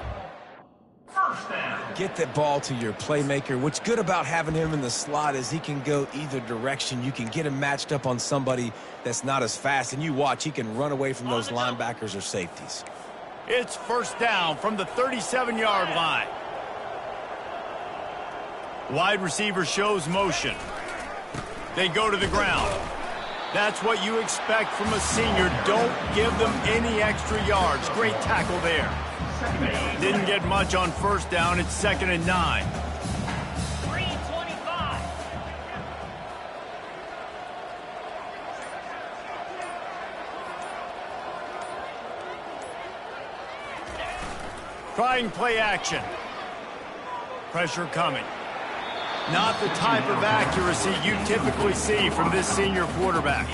Get that ball to your playmaker. What's good about having him in the slot is he can go either direction. You can get him matched up on somebody that's not as fast, and you watch, he can run away from those linebackers or safeties. It's first down from the 37-yard line. Wide receiver shows motion. They go to the ground. That's what you expect from a senior. Don't give them any extra yards. Great tackle there. Didn't get much on first down. It's 2nd and 9. 3:25. Trying play action. Pressure coming. Not the type of accuracy you typically see from this senior quarterback.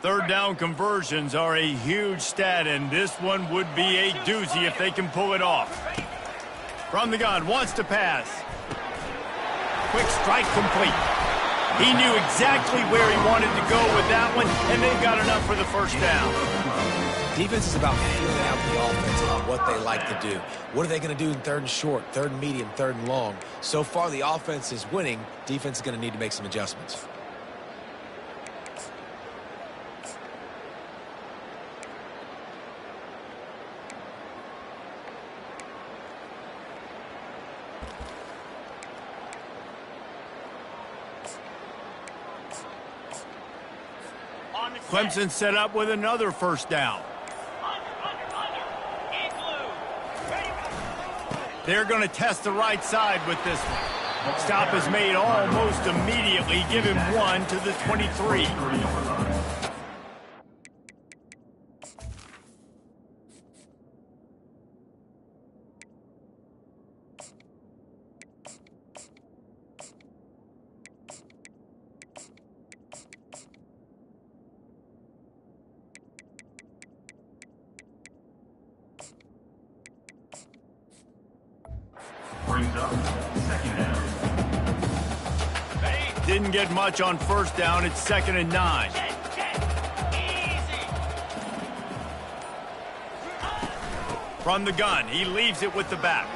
Third down conversions are a huge stat, and this one would be a doozy if they can pull it off. From the gun, wants to pass. Quick strike complete. He knew exactly where he wanted to go with that one, and they've got enough for the first down. Defense is about feeling out the offense and what they like to do. What are they going to do in third and short, third and medium, third and long? So far, the offense is winning. Defense is going to need to make some adjustments. Clemson set up with another first down. They're going to test the right side with this one. Stop is made almost immediately. Give him one to the 23. brings up second down. Didn't get much on first down. It's 2nd and 9. From the gun, he leaves it with the back.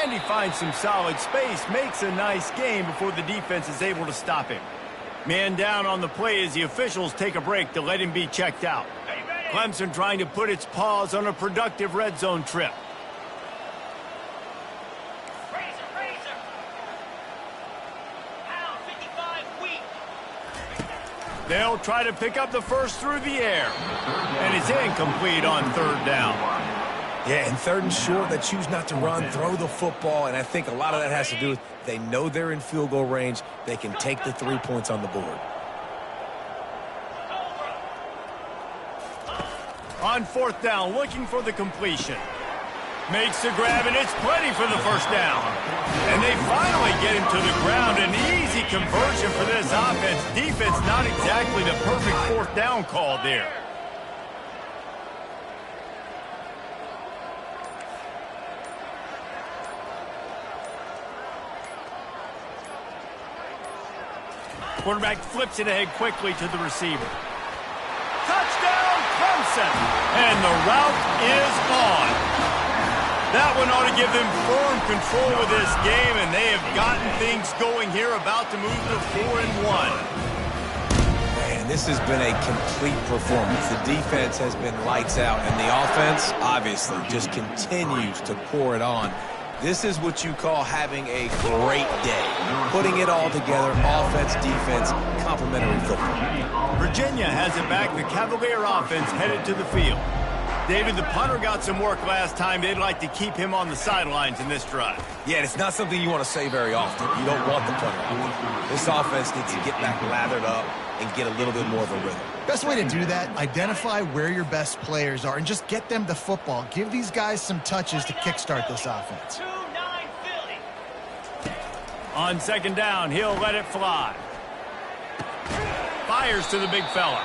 And he finds some solid space, makes a nice gain before the defense is able to stop him. Man down on the play as the officials take a break to let him be checked out. Clemson trying to put its paws on a productive red zone trip. They'll try to pick up the first through the air. And it's incomplete on 3rd down. Yeah, and 3rd and short, they choose not to run, throw the football, and I think a lot of that has to do with they know they're in field goal range. They can take the 3 points on the board. On 4th down, looking for the completion. Makes the grab, and it's plenty for the first down. And they finally get him to the ground. An easy conversion for this offense. Defense not exactly the perfect 4th down call there. Quarterback flips it ahead quickly to the receiver. Touchdown, Clemson! And the route is on. That one ought to give them firm control of this game, and they have gotten things going here, about to move to 4-1. Man, this has been a complete performance. The defense has been lights out, and the offense, obviously, just continues to pour it on. This is what you call having a great day. Putting it all together, offense, defense, complementary football. Virginia has it back. The Cavalier offense headed to the field. David, the punter got some work last time. They'd like to keep him on the sidelines in this drive. Yeah, it's not something you want to say very often. You don't want the punter out there. This offense needs to get back lathered up and get a little bit more of a rhythm. Best way to do that, identify where your best players are and just get them the football. Give these guys some touches to kickstart this offense. On 2nd down, he'll let it fly. Fires to the big fella.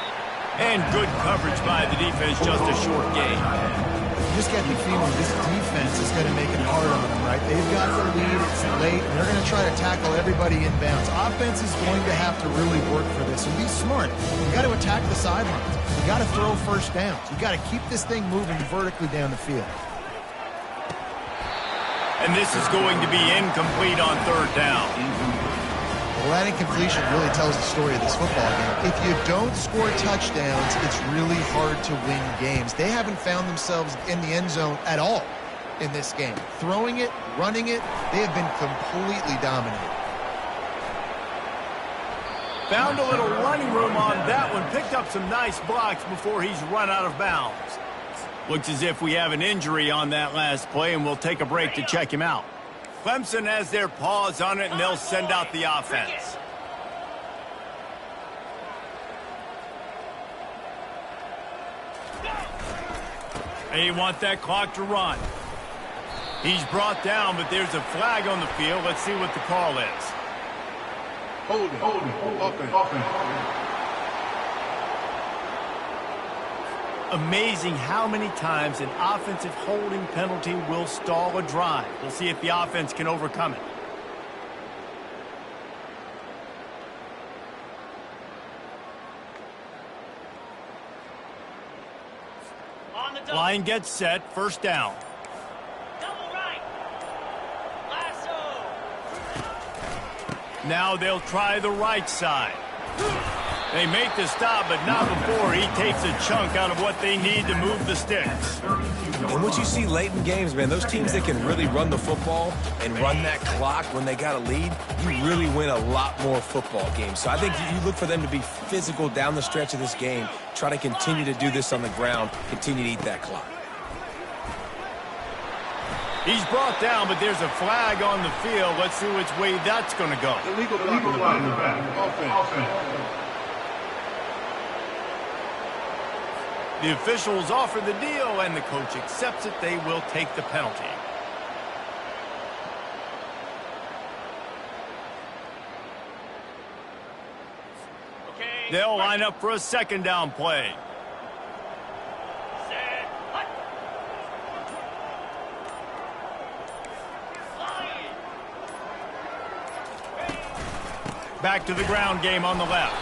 And good coverage by the defense, just a short gain. You just get the feeling this defense is going to make it hard on them, right? They've got the lead, it's late, and they're going to try to tackle everybody in bounds. Offense is going to have to really work for this and be smart. You got to attack the sidelines. You got to throw first downs. You got to keep this thing moving vertically down the field. And this is going to be incomplete on 3rd down. Well, that incompletion really tells the story of this football game. If you don't score touchdowns, it's really hard to win games. They haven't found themselves in the end zone at all in this game. Throwing it, running it, they have been completely dominated. Found a little running room on that one. Picked up some nice blocks before he's run out of bounds. Looks as if we have an injury on that last play, and we'll take a break to check him out. Clemson has their paws on it, and they'll send out the offense. They want that clock to run. He's brought down, but there's a flag on the field. Let's see what the call is. Holding. Offense. Amazing how many times an offensive holding penalty will stall a drive. We'll see if the offense can overcome it. Line gets set, 1st down. Double right. Lasso. Now they'll try the right side. They make the stop, but not before he takes a chunk out of what they need to move the sticks. And what you see late in games, man, those teams that can really run the football and run that clock when they got a lead, you really win a lot more football games. So I think you look for them to be physical down the stretch of this game, try to continue to do this on the ground, continue to eat that clock. He's brought down, but there's a flag on the field. Let's see which way that's going to go. Illegal block in the back. Offense. The officials offer the deal, and the coach accepts it. They will take the penalty. Okay. They'll line up for a 2nd down play. Back to the ground game on the left.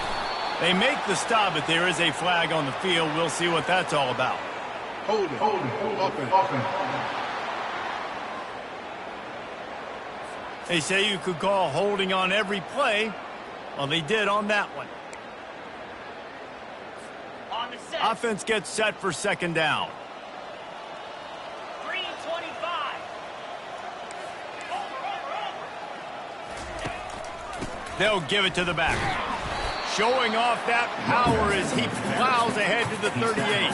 They make the stop, but there is a flag on the field. We'll see what that's all about. Hold it. Offense. They say you could call holding on every play. Well, they did on that one. On the set. Offense gets set for second down. 3:25. They'll give it to the back. Showing off that power as he plows ahead to the 38.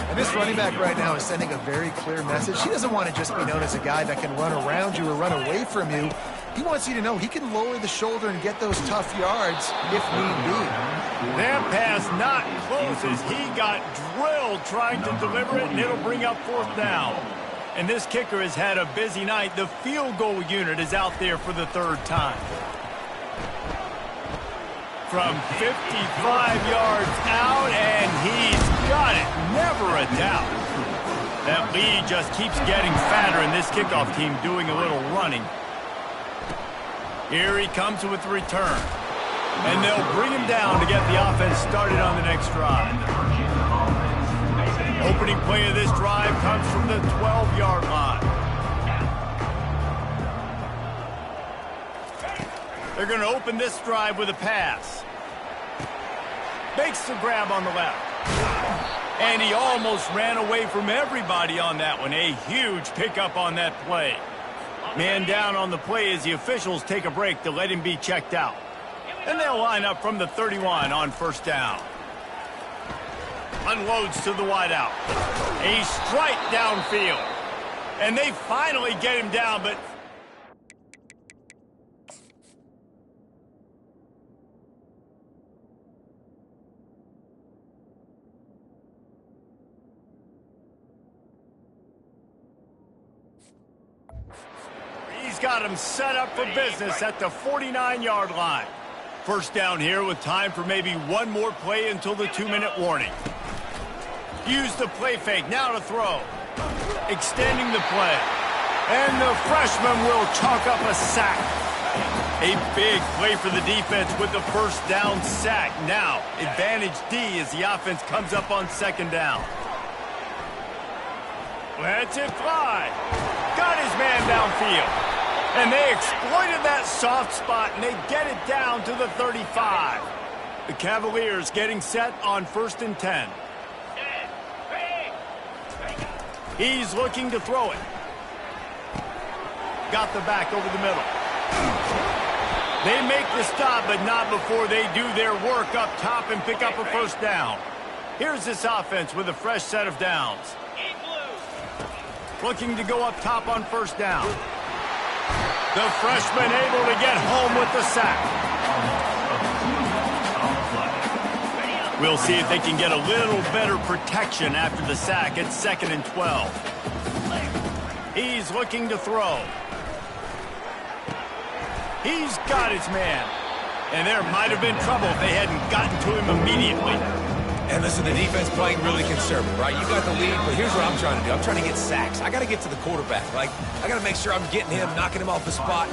And this running back right now is sending a very clear message. He doesn't want to just be known as a guy that can run around you or run away from you. He wants you to know he can lower the shoulder and get those tough yards if need be. That pass not close as he got drilled trying to deliver it, and it'll bring up fourth down. And this kicker has had a busy night. The field goal unit is out there for the third time. From 55 yards out, and he's got it. Never a doubt. That lead just keeps getting fatter, and this kickoff team doing a little running. Here he comes with the return. And they'll bring him down to get the offense started on the next drive. Opening play of this drive comes from the 12-yard line. They're going to open this drive with a pass. Makes the grab on the left. And he almost ran away from everybody on that one. A huge pickup on that play. Man down on the play as the officials take a break to let him be checked out. And they'll line up from the 31 on first down. Unloads to the wideout. A strike downfield. And they finally get him down, but he's got him set up for business at the 49-yard line. First down here with time for maybe one more play until the 2-minute warning. Use the play fake, now to throw. Extending the play. And the freshman will chalk up a sack. A big play for the defense with the first down sack. Now, advantage D as the offense comes up on second down. Lets it fly. Got his man downfield. And they exploited that soft spot, and they get it down to the 35. The Cavaliers getting set on 1st and 10. He's looking to throw it. Got the back over the middle. They make the stop, but not before they do their work up top and pick up a first down. Here's this offense with a fresh set of downs. Looking to go up top on first down. The freshman able to get home with the sack. We'll see if they can get a little better protection after the sack at 2nd and 12. He's looking to throw. He's got his man. And there might have been trouble if they hadn't gotten to him immediately. And listen, the defense playing really conservative, right? You got the lead, but here's what I'm trying to do. I'm trying to get sacks. I got to get to the quarterback. Like, I got to make sure I'm getting him, knocking him off the spot.